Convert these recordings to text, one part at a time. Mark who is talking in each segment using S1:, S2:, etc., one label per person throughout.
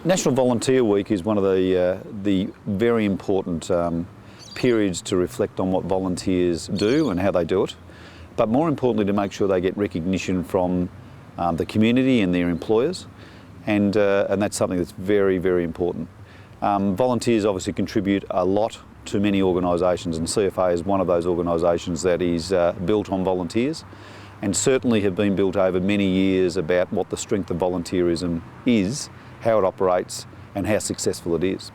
S1: National Volunteer Week is one of the very important periods to reflect on what volunteers do and how they do it, but more importantly to make sure they get recognition from the community and their employers, and that's something that's very, very important. Volunteers obviously contribute a lot to many organisations, and CFA is one of those organisations that is built on volunteers, and certainly have been built over many years about what the strength of volunteerism is, how it operates and how successful it is.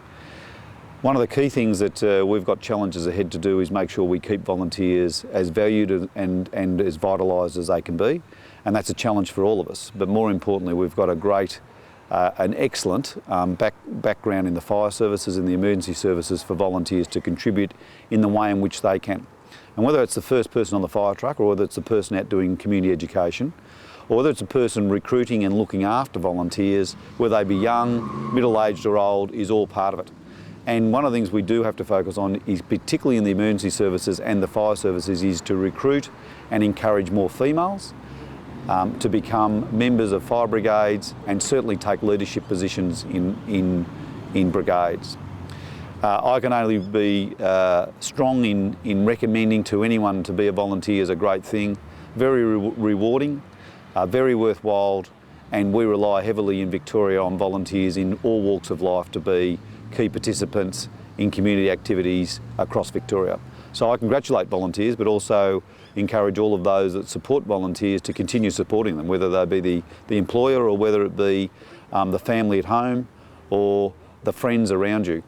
S1: One of the key things that we've got challenges ahead to do is make sure we keep volunteers as valued and as vitalised as they can be, and that's a challenge for all of us. But more importantly, we've got a great, an excellent background in the fire services and the emergency services for volunteers to contribute in the way in which they can. And whether it's the first person on the fire truck, or whether it's the person out doing community education, or whether it's a person recruiting and looking after volunteers, whether they be young, middle-aged or old, is all part of it. And one of the things we do have to focus on is, particularly in the emergency services and the fire services, is to recruit and encourage more females to become members of fire brigades and certainly take leadership positions in brigades. I can only be strong in recommending to anyone to be a volunteer is a great thing, very rewarding, very worthwhile, and we rely heavily in Victoria on volunteers in all walks of life to be key participants in community activities across Victoria. So I congratulate volunteers, but also encourage all of those that support volunteers to continue supporting them, whether they be the employer or whether it be the family at home or the friends around you.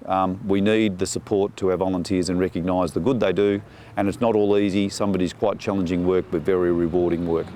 S1: We need the support to our volunteers and recognise the good they do, and it's not all easy. Some of it is quite challenging work, but very rewarding work.